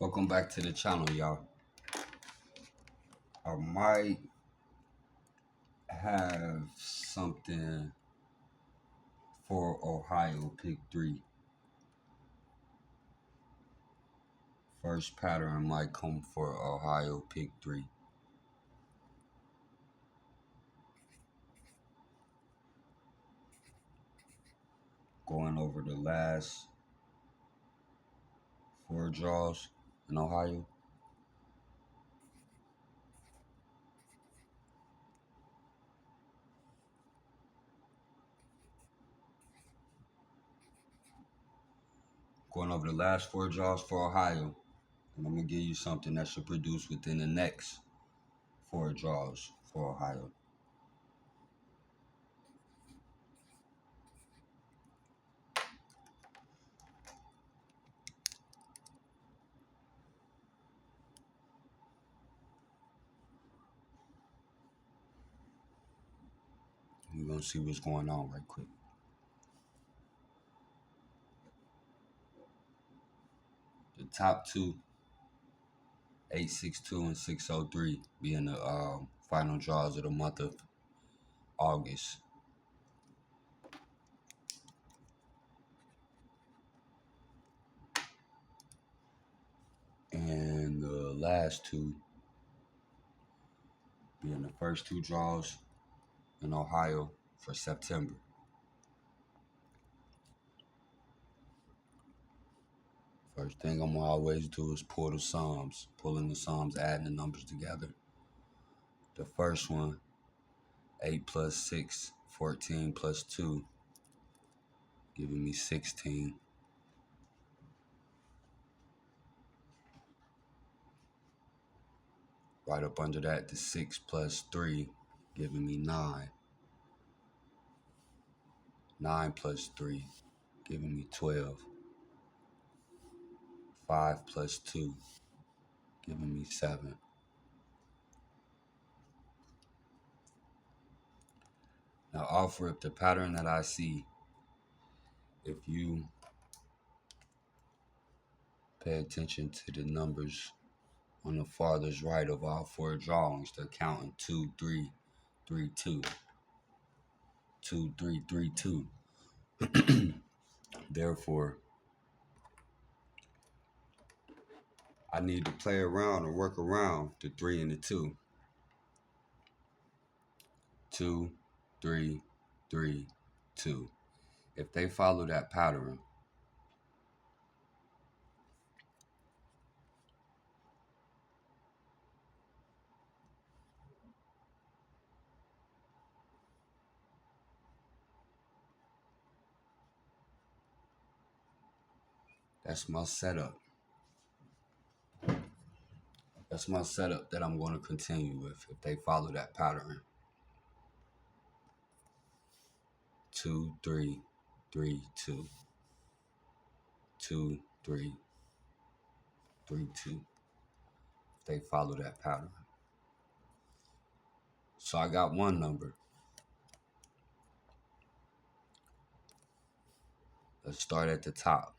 Welcome back to the channel, y'all. I might have something for Ohio pick 3. First pattern might come for Ohio pick 3. Going over the last 4 draws in Ohio. Going over the last 4 draws for Ohio. And I'm going to give you something that should produce within the next 4 draws for Ohio. We're going to see what's going on right quick. The top 2, 862 and 603, being the final draws of the month of August. And the last 2 being the first 2 draws in Ohio for September. First thing I'm gonna always do is pull the sums, pulling the sums, adding the numbers together. The first one, 8 plus 6, 14 plus 2, giving me 16. Right up under that, the 6 plus 3, giving me 9. 9 plus 3, giving me 12. 5 plus 2, giving me 7. Now off rip, the pattern that I see, if you pay attention to the numbers on the farthest right of all 4 drawings, they're counting 2, 3, 3, 2. 2, 3, 3, 2. Therefore, I need to play around or work around the 3 and the 2. 2, 3, 3, 2. If they follow that pattern, that's my setup. That's my setup that I'm going to continue with if they follow that pattern. 2, 3, 3, 2. 2, 3, 3, 2. If they follow that pattern. So I got one number. Let's start at the top.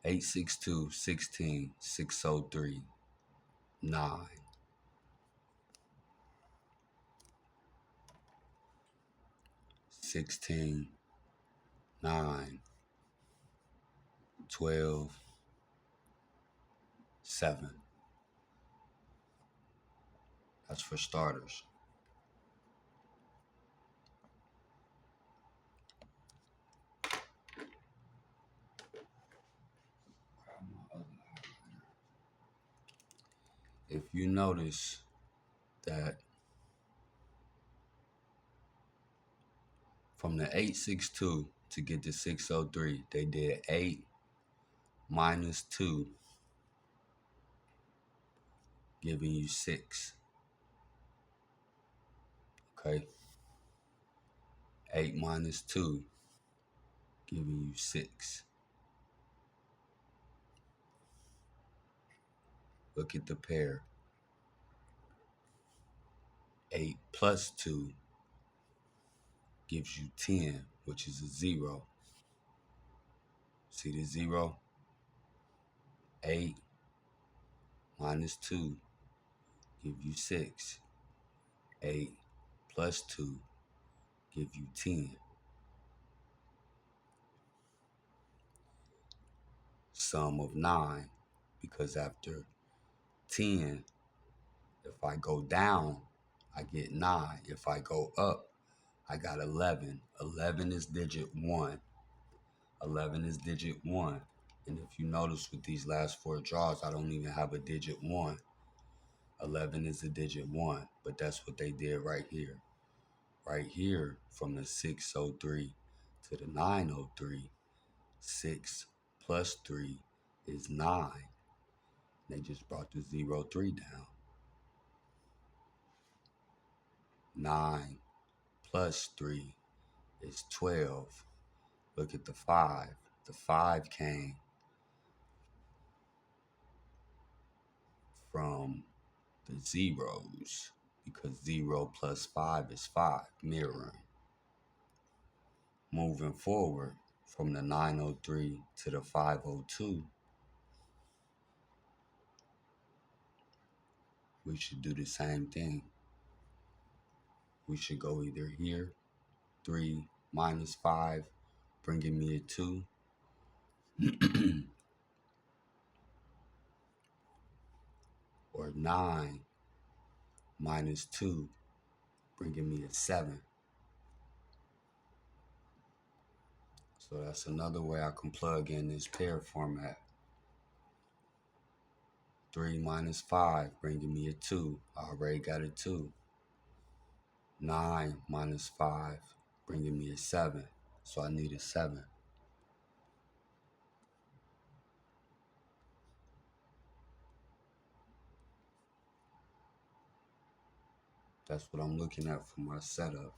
862, 16, 603, 9. 16, 9, 12, 7. That's for starters. If you notice that from the 862 to get to 603, they did 8 minus 2, giving you 6. Okay? 8 minus 2, giving you 6. Look at the pair. 8 plus 2 gives you 10, which is a 0. See the 0? 8 minus 2 give you 6. 8 plus 2 give you 10. Sum of 9, because after 10, if I go down, I get 9. If I go up, I got 11. 11 is digit 1. 11 is digit 1. And if you notice with these last 4 draws, I don't even have a digit 1. 11 is a digit 1, but that's what they did right here. Right here, from the 603 to the 903, 6 plus 3 is 9. They just brought the 03 down. 9 plus 3 is 12. Look at the 5. The 5 came from the zeros because 0 plus 5 is 5, mirroring. Moving forward from the 903 to the 502, we should do the same thing. We should go either here, 3 minus 5, bringing me a 2. Or 9 minus 2, bringing me a 7. So that's another way I can plug in this pair format. 3 minus 5, bringing me a 2. I already got a 2. 9 minus 5, bringing me a 7. So I need a 7. That's what I'm looking at for my setup.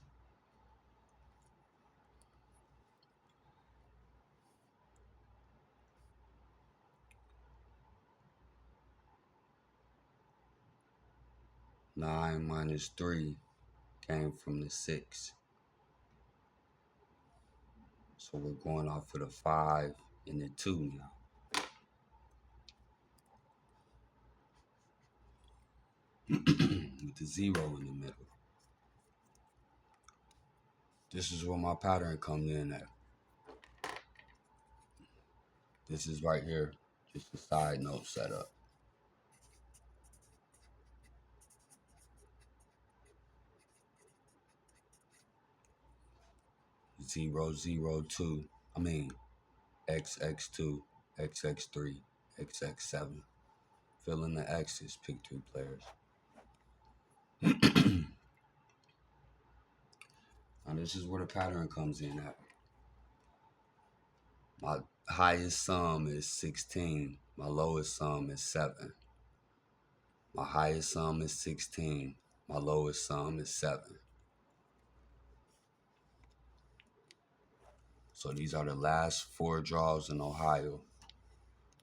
Nine minus 3 came from the 6. So we're going off of the 5 and the 2 now. With the 0 in the middle. This is where my pattern comes in at. This is right here, just a side note setup. 002, XX2, XX3, XX7. Fill in the X's, pick 3 players. Now this is where the pattern comes in at. My highest sum is 16. My lowest sum is 7. My highest sum is 16. My lowest sum is 7. So these are the last 4 draws in Ohio.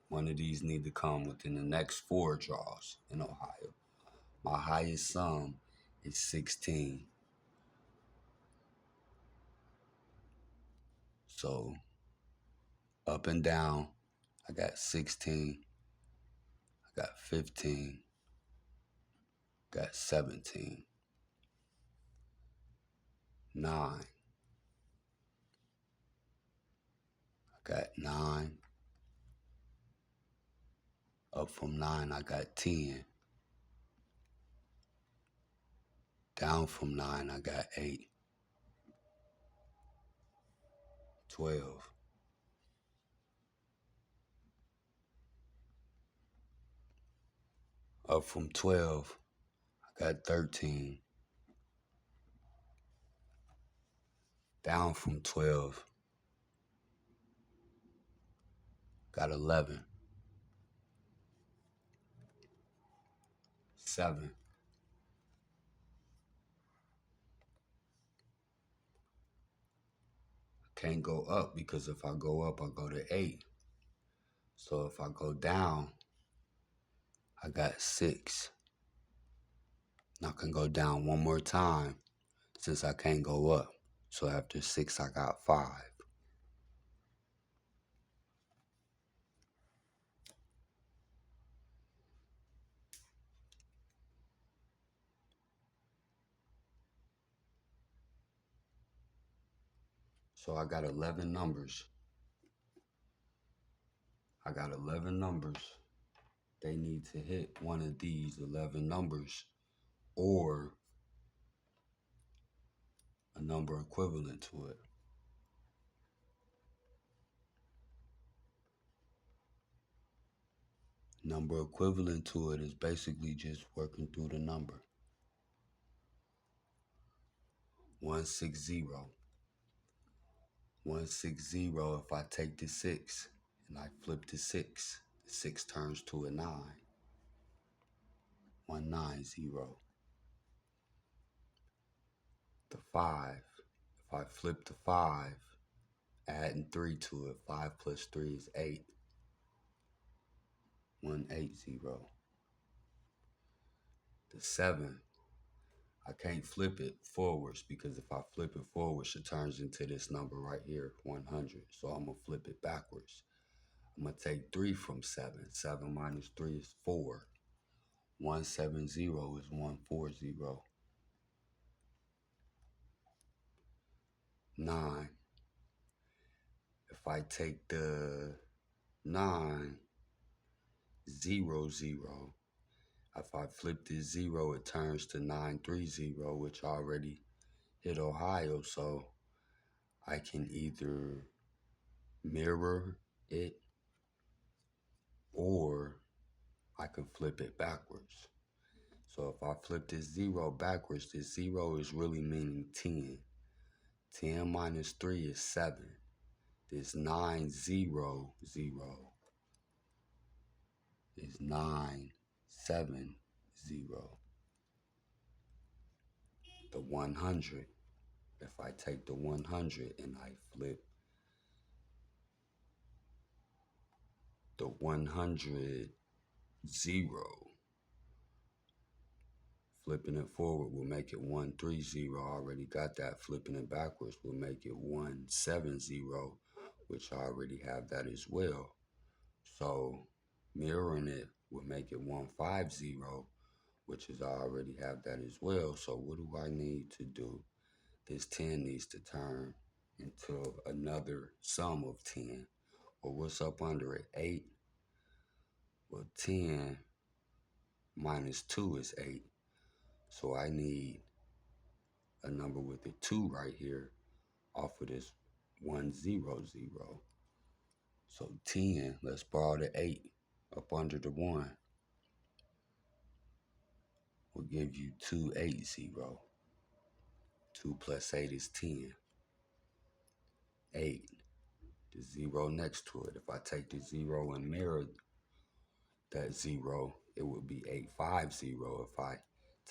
One of these need to come within the next 4 draws in Ohio. My highest sum is 16. So up and down, I got 16. I got 15. Got 17. 9. I got 9. Up from 9, I got 10. Down from 9, I got 8. 12. Up from 12, I got 13. Down from 12, got 11. 7. Can't go up because if I go up, I go to 8. So if I go down, I got 6. And I can go down one more time since I can't go up. So after 6, I got 5. So I got 11 numbers. I got 11 numbers. They need to hit one of these 11 numbers or a number equivalent to it. Number equivalent to it is basically just working through the number. 160. 160, if I take the 6 and I flip the 6, the 6 turns to a 9. 190. The 5, if I flip the 5, adding 3 to it, 5 plus 3 is 8. 180. The 7, I can't flip it forwards because if I flip it forwards, it turns into this number right here, 100. So I'm going to flip it backwards. I'm going to take 3 from 7. 7 minus 3 is 4. 170 is 140. 9. If I take the 9, 0, 0. If I flip this 0, it turns to 930, which already hit Ohio. So I can either mirror it or I can flip it backwards. So if I flip this 0 backwards, this 0 is really meaning 10. 10 minus 3 is 7. This 900 is 970. The 100, if I take the 100 and I flip the 100 0, flipping it forward will make it 130. I already got that. Flipping it backwards will make it 170, which I already have that as well. So mirroring it will make it 150, which is I already have that as well. So what do I need to do? This 10 needs to turn into another sum of 10. Well, what's up under it? 8. Well, 10 minus 2 is 8. So I need a number with a 2 right here off of this 100. So 10, let's borrow the 8 up under the 1. Will give you 280. 2 plus 8 is 10. 8. The 0 next to it. If I take the 0 and mirror that 0, it would be 850. If I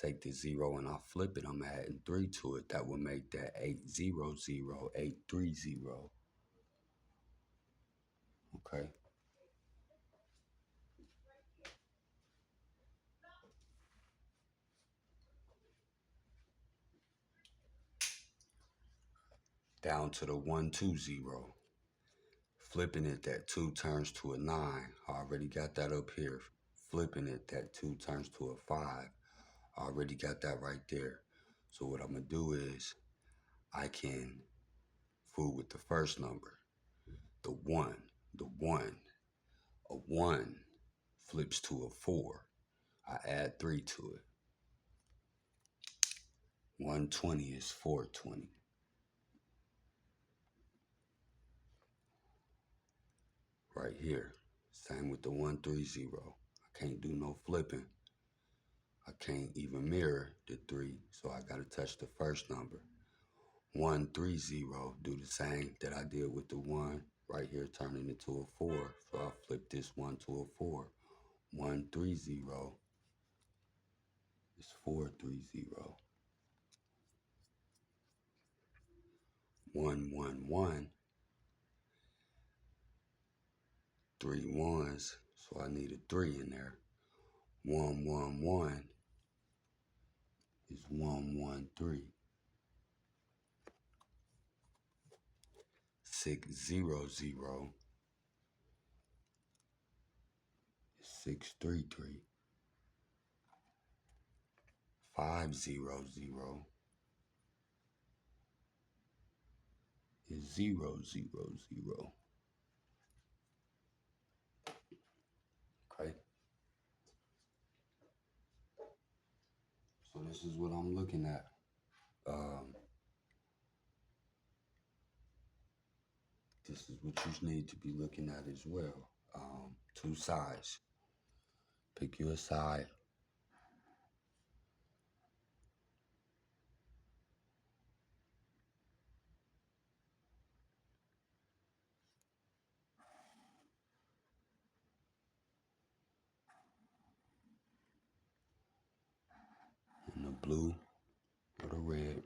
take the 0 and I flip it, I'm adding 3 to it. That would make that 800, 830. Okay. Down to the 120. Flipping it, that 2 turns to a 9. I already got that up here. Flipping it, that 2 turns to a 5. I already got that right there. So what I'm going to do is I can fool with the first number. The 1. The 1. A 1 flips to a 4. I add 3 to it. 120 is 420. Right here. Same with the 130. I can't do no flipping. I can't even mirror the 3, so I gotta touch the first number. 130, do the same that I did with the 1 right here, turning it to a 4. So I'll flip this 1 to a 4. 130 is 430. 111, 3 ones, so I need a 3 in there. 111 is 113. 600 is 633. 500 is 0, 0, 0. Okay. So this is what I'm looking at. This is what you need to be looking at as well. Two sides. Pick you a side. In the blue or the red.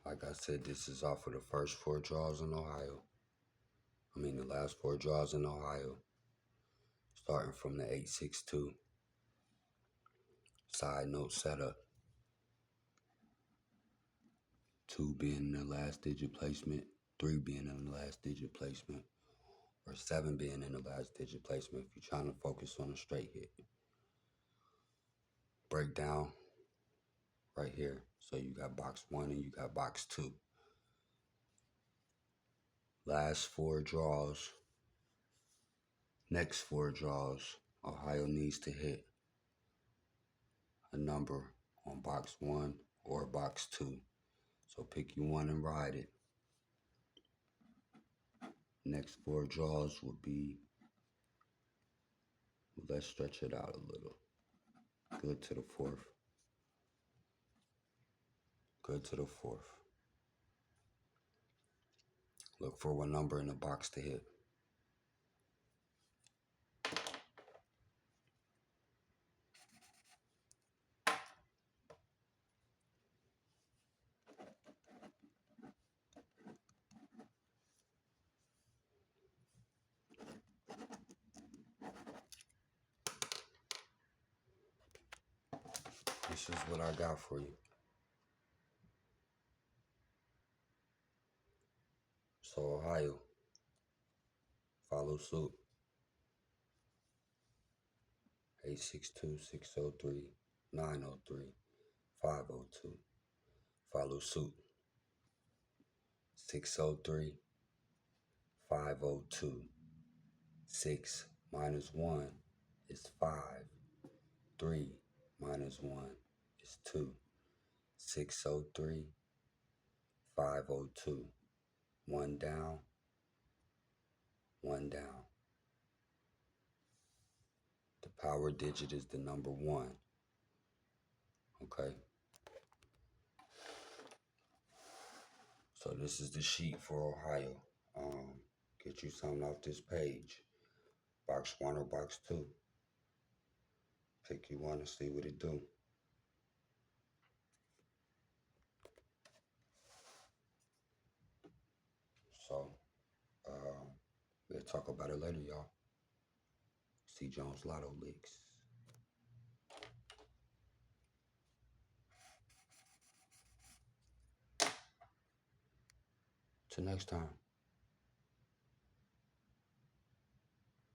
Like I said, this is off of the first 4 draws in Ohio. The last 4 draws in Ohio. Starting from the 862. Side note setup. 2 being in the last digit placement. 3 being in the last digit placement. Or 7 being in the last digit placement if you're trying to focus on a straight hit. Breakdown right here. So you got box 1 and you got box 2. Last 4 draws. Next 4 draws. Ohio needs to hit a number on box 1 or box 2. So pick you one and ride it. Next 4 draws will be, let's stretch it out a little. Good to the 4th. Good to the 4th. Look for one number in the box to hit. This is what I got for you. So Ohio, follow suit. 862-603-903-502. Follow suit. 603-502. 6 minus 1 is 5. 3 minus 1 is 2. 603-502. 1 down, 1 down. The power digit is the number 1. Okay? So this is the sheet for Ohio. Get you something off this page. Box 1 or box 2. Pick you one and see what it do. So, we'll talk about it later, y'all. C. Jones Lotto Leaks. Till next time.